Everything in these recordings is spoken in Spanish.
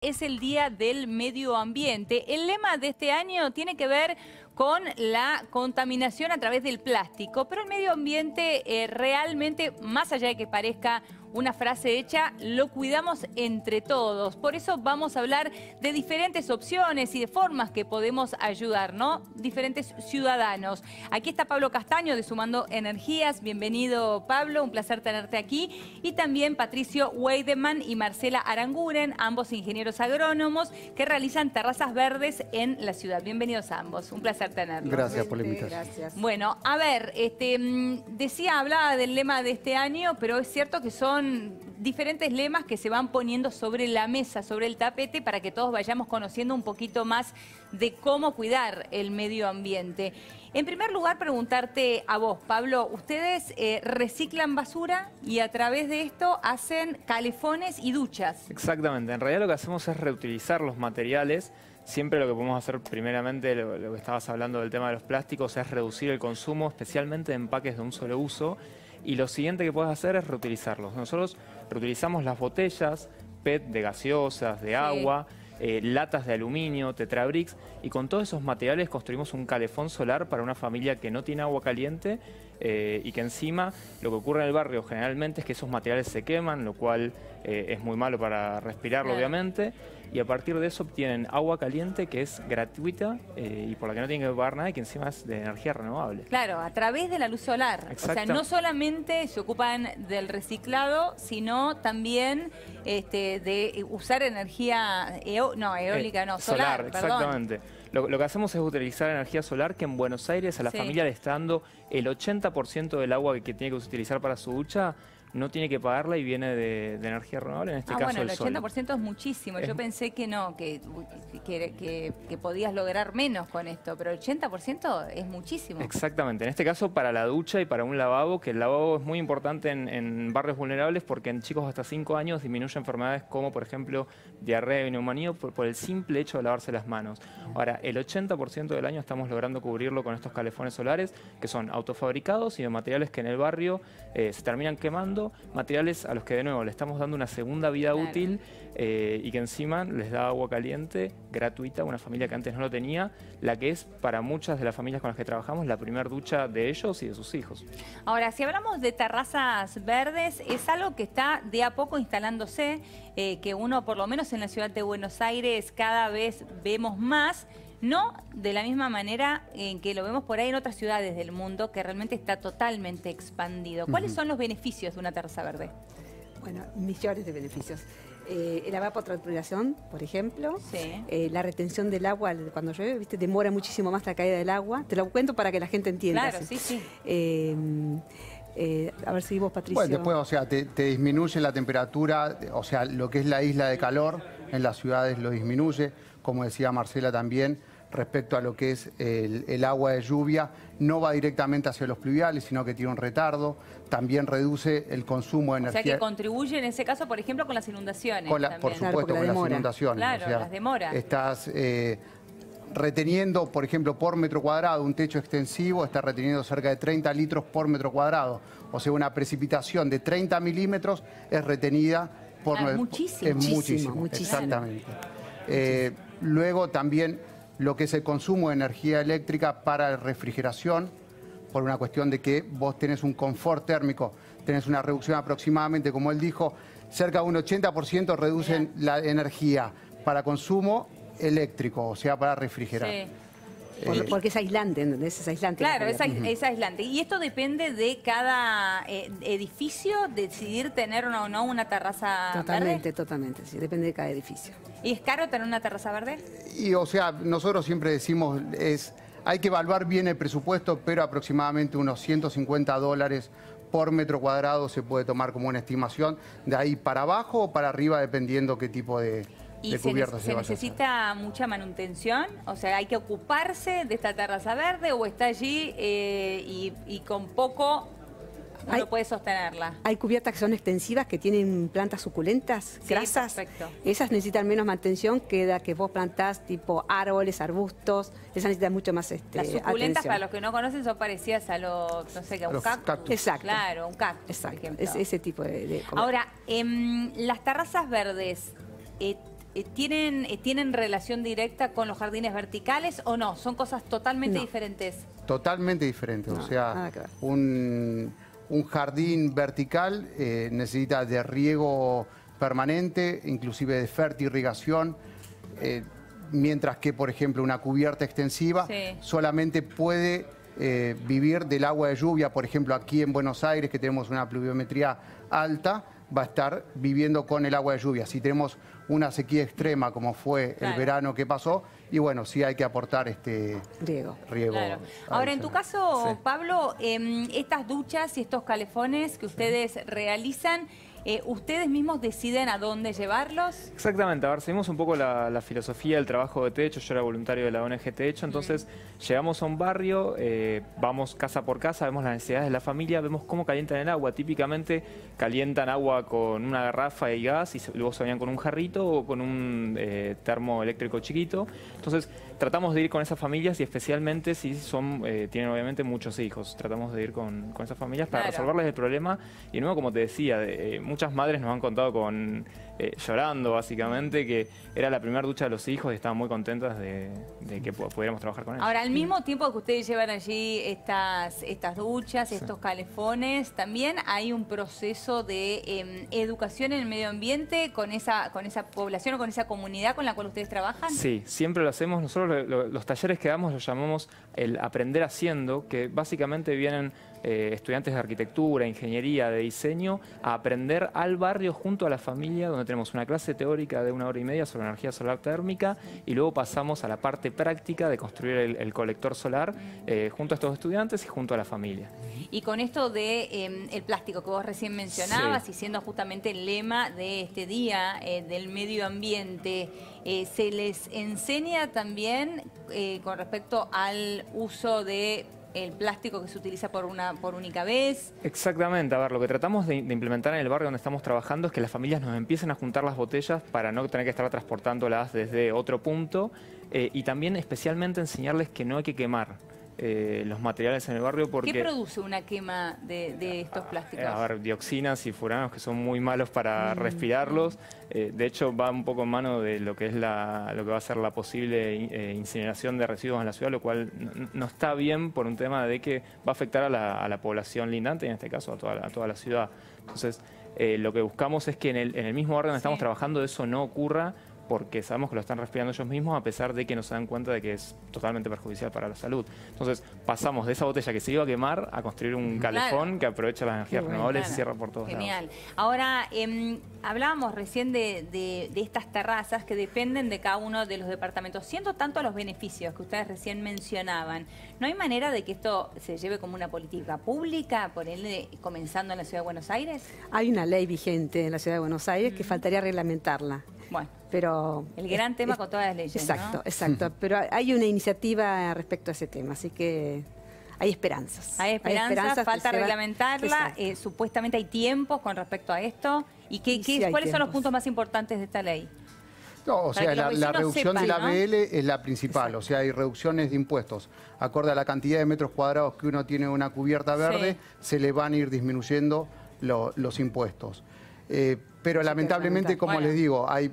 es el Día del Medio Ambiente. El lema de este año tiene que ver con la contaminación a través del plástico, pero el medio ambiente realmente, más allá de que parezca una frase hecha, lo cuidamos entre todos. Por eso vamos a hablar de diferentes opciones y de formas que podemos ayudar, ¿no? Diferentes ciudadanos. Aquí está Pablo Castaño de Sumando Energías. Bienvenido, Pablo. Un placer tenerte aquí. Y también Patricio Weideman y Marcela Aranguren, ambos ingenieros agrónomos que realizan terrazas verdes en la ciudad. Bienvenidos a ambos. Un placer tenerlos. Gracias por la invitación. Gracias. Bueno, a ver, hablaba del lema de este año, pero es cierto que son diferentes lemas que se van poniendo sobre la mesa, sobre el tapete, para que todos vayamos conociendo un poquito más de cómo cuidar el medio ambiente. En primer lugar, preguntarte a vos, Pablo, ustedes reciclan basura y a través de esto hacen calefones y duchas. Exactamente, en realidad lo que hacemos es reutilizar los materiales. Siempre lo que podemos hacer primeramente, lo que estabas hablando del tema de los plásticos, es reducir el consumo, especialmente de empaques de un solo uso. Y lo siguiente que puedes hacer es reutilizarlos. Nosotros reutilizamos las botellas, PET de gaseosas, de agua, latas de aluminio, tetrabricks, y con todos esos materiales construimos un calefón solar para una familia que no tiene agua caliente y que encima lo que ocurre en el barrio generalmente es que esos materiales se queman, lo cual es muy malo para respirarlo, claro, obviamente, y a partir de eso obtienen agua caliente que es gratuita y por la que no tienen que pagar nada y que encima es de energía renovable. Claro, a través de la luz solar. Exacto. O sea, no solamente se ocupan del reciclado, sino también de usar energía eólica, solar, perdón. Exactamente. Lo que hacemos es utilizar energía solar, que en Buenos Aires a la familia le está dando el 80% del agua que tiene que utilizar para su ducha. No tiene que pagarla y viene de energía renovable, en este caso bueno, el el sol. 80% es muchísimo. Yo pensé que no, que podías lograr menos con esto, pero el 80% es muchísimo. Exactamente, en este caso para la ducha y para un lavabo, que el lavabo es muy importante en barrios vulnerables porque en chicos hasta 5 años disminuye enfermedades como, por ejemplo, diarrea y neumonía por el simple hecho de lavarse las manos. Ahora, el 80% del año estamos logrando cubrirlo con estos calefones solares, que son autofabricados y de materiales que en el barrio se terminan quemando, materiales a los que de nuevo le estamos dando una segunda vida útil y que encima les da agua caliente gratuita a una familia que antes no lo tenía, la que es para muchas de las familias con las que trabajamos la primera ducha de ellos y de sus hijos. Ahora, si hablamos de terrazas verdes, es algo que está de a poco instalándose, que uno, por lo menos en la ciudad de Buenos Aires, cada vez vemos más. No de la misma manera en que lo vemos por ahí en otras ciudades del mundo, que realmente está totalmente expandido. ¿Cuáles son los beneficios de una terraza verde? Bueno, millones de beneficios. La evapotranspiración, por ejemplo. Sí. La retención del agua cuando llueve, ¿viste? Demora muchísimo más la caída del agua. Te lo cuento para que la gente entienda. Claro, así. sí. A ver si vos, Patricio. Bueno, después, o sea, te disminuye la temperatura, o sea, lo que es la isla de calor en las ciudades lo disminuye, como decía Marcela también, respecto a lo que es el agua de lluvia, no va directamente hacia los pluviales, sino que tiene un retardo, también reduce el consumo de energía. O sea que contribuye en ese caso, por ejemplo, con las inundaciones. Por también. supuesto, con las inundaciones. Claro, o sea, las demora. Estás reteniendo, por ejemplo, por metro cuadrado, un techo extensivo está reteniendo cerca de 30 litros por metro cuadrado. O sea, una precipitación de 30 milímetros es retenida por... muchísimo. Es muchísimo, exactamente. Luego también lo que es el consumo de energía eléctrica para refrigeración, por una cuestión de que vos tenés un confort térmico, tenés una reducción aproximadamente, como él dijo, cerca de un 80% reducen la energía para consumo eléctrico, o sea, para refrigerar. Sí. Porque es aislante, ¿entendés? Es aislante. Claro, es aislante. Y esto depende de cada edificio decidir tener o no una terraza verde. Totalmente, sí, depende de cada edificio. ¿Y es caro tener una terraza verde? Y o sea, nosotros siempre decimos, hay que evaluar bien el presupuesto, pero aproximadamente unos $150 por metro cuadrado se puede tomar como una estimación, de ahí para abajo o para arriba, dependiendo qué tipo de cubierta se necesita mucha manutención, o sea, hay que ocuparse de esta terraza verde o está allí y con poco uno puede sostenerla. Hay cubiertas que son extensivas, que tienen plantas suculentas, grasas. Perfecto. Esas necesitan menos mantención que las que vos plantás, tipo árboles, arbustos. Esas necesitan mucho más Las suculentas, atención. Para los que no conocen, son parecidas a los, no sé, a un cactus. Exacto. Claro, un cactus, Exacto. por ejemplo. Ese tipo de Ahora, las terrazas verdes, ¿tienen relación directa con los jardines verticales o no? ¿Son cosas totalmente No. diferentes? Totalmente diferente. No, O sea, nada que ver. un jardín vertical necesita de riego permanente, inclusive de fertirrigación, mientras que, por ejemplo, una cubierta extensiva Sí. solamente puede vivir del agua de lluvia. Por ejemplo, aquí en Buenos Aires, que tenemos una pluviometría alta, va a estar viviendo con el agua de lluvia. Si tenemos una sequía extrema, como fue Claro. el verano que pasó, y bueno, sí hay que aportar Riego. riego. Claro. Ahora, en tu adicional. caso, Sí. Pablo, estas duchas y estos calefones que ustedes realizan, ¿ustedes mismos deciden a dónde llevarlos? Exactamente, a ver, seguimos un poco la filosofía del trabajo de techo. Yo era voluntario de la ONG Techo, entonces llegamos a un barrio, vamos casa por casa, vemos las necesidades de la familia, vemos cómo calientan el agua. Típicamente calientan agua con una garrafa y gas y luego se bañan con un jarrito o con un termo eléctrico chiquito. Entonces tratamos de ir con esas familias y especialmente si tienen obviamente muchos hijos. Tratamos de ir con esas familias para Claro. resolverles el problema. Y de nuevo, como te decía, muchas madres nos han contado llorando básicamente que era la primera ducha de los hijos y estaban muy contentas de que pudiéramos trabajar con ellos. Ahora, al mismo tiempo que ustedes llevan allí estas duchas, estos calefones, también hay un proceso de educación en el medio ambiente con esa población o con esa comunidad con la cual ustedes trabajan. Sí, siempre lo hacemos. Nosotros los talleres que damos los llamamos el aprender haciendo, que básicamente vienen estudiantes de arquitectura, ingeniería, de diseño, a aprender al barrio junto a la familia, donde tenemos una clase teórica de 1 hora y media sobre energía solar térmica y luego pasamos a la parte práctica de construir el colector solar junto a estos estudiantes y junto a la familia. Y con esto de el plástico que vos recién mencionabas, Sí. y siendo justamente el lema de este día del medio ambiente, ¿se les enseña también con respecto al uso de el plástico que se utiliza por única vez? Exactamente, a ver, lo que tratamos de implementar en el barrio donde estamos trabajando es que las familias nos empiecen a juntar las botellas para no tener que estar transportándolas desde otro punto y también especialmente enseñarles que no hay que quemar los materiales en el barrio porque... ¿Qué produce una quema de estos plásticos? A ver, dioxinas y furanos que son muy malos para respirarlos. De hecho, va un poco en mano de lo que es lo que va a ser la posible incineración de residuos en la ciudad, lo cual no está bien por un tema de que va a afectar a la población lindante, y en este caso a toda la ciudad. Entonces, lo que buscamos es que en el mismo barrio donde estamos trabajando eso no ocurra, porque sabemos que lo están respirando ellos mismos a pesar de que no se dan cuenta de que es totalmente perjudicial para la salud. Entonces pasamos de esa botella que se iba a quemar a construir un calefón que aprovecha las energías renovables y cierra por todos lados. Genial. Ahora, hablábamos recién de estas terrazas que dependen de cada uno de los departamentos. Siendo tanto los beneficios que ustedes recién mencionaban, ¿no hay manera de que esto se lleve como una política pública, por él comenzando en la Ciudad de Buenos Aires? Hay una ley vigente en la Ciudad de Buenos Aires que faltaría reglamentarla. Bueno, Pero el gran tema con todas las leyes, Exacto, ¿no? exacto. Pero hay una iniciativa respecto a ese tema, así que hay esperanzas. Hay esperanzas, falta que se va- reglamentarla, Exacto. supuestamente hay tiempos con respecto a esto. ¿Y Sí, hay cuáles son los tiempos. puntos más importantes de esta ley? No, o Para sea, que los la vecinos reducción de sepan, la ¿no? BL es la principal, o sea, hay reducciones de impuestos. Acorde a la cantidad de metros cuadrados que uno tiene en una cubierta verde, Sí. se le van a ir disminuyendo los impuestos. Pero lamentablemente, como Bueno. les digo, hay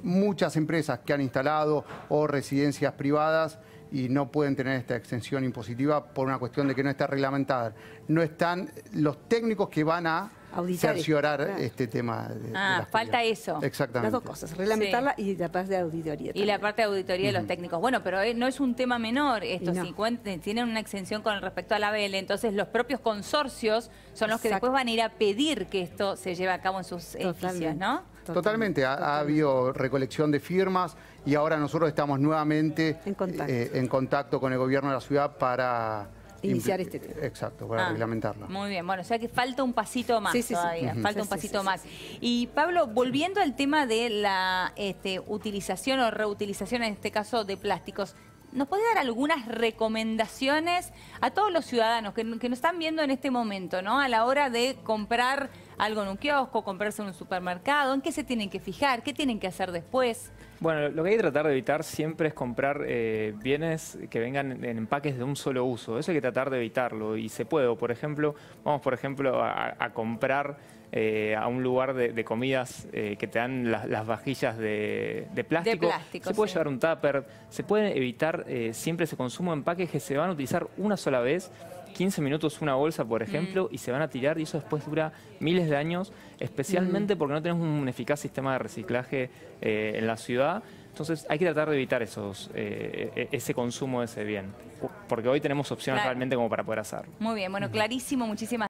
muchas empresas que han instalado o residencias privadas y no pueden tener esta exención impositiva por una cuestión de que no está reglamentada. No están los técnicos que van a Auditar, cerciorar claro. este tema. De las falta cubiertas. eso. Exactamente. Las dos cosas, reglamentarla y la parte de auditoría. Y la también. parte de auditoría de los técnicos. Bueno, pero no es un tema menor esto. Y no. Si tienen una exención con respecto a la BL, entonces los propios consorcios son los que Exacto. después van a ir a pedir que esto se lleve a cabo en sus edificios, Totalmente. ¿no? Totalmente, ha habido recolección de firmas y ahora nosotros estamos nuevamente En contacto. con el gobierno de la ciudad para Iniciar este tema. Exacto, para reglamentarlo. Muy bien, bueno, o sea que falta un pasito más Sí, sí, sí. todavía, Ujú. falta un Sí, sí, pasito sí, más. Y Pablo, volviendo al tema de la utilización o reutilización, en este caso, de plásticos, ¿nos puede dar algunas recomendaciones a todos los ciudadanos que nos están viendo en este momento, ¿no? A la hora de comprar algo en un kiosco, comprarse en un supermercado, ¿en qué se tienen que fijar? ¿Qué tienen que hacer después? Bueno, lo que hay que tratar de evitar siempre es comprar bienes que vengan en empaques de un solo uso. Eso hay que tratar de evitarlo y se puede. Por ejemplo, vamos a comprar a un lugar de comidas que te dan las vajillas de plástico. Se puede llevar un tupper, se puede evitar siempre ese consumo de empaques que se van a utilizar una sola vez, 15 minutos una bolsa, por ejemplo, y se van a tirar, y eso después dura miles de años, especialmente porque no tenemos un eficaz sistema de reciclaje en la ciudad. Entonces hay que tratar de evitar ese consumo de ese bien, porque hoy tenemos opciones realmente como para poder hacer. Muy bien, bueno, clarísimo, muchísimas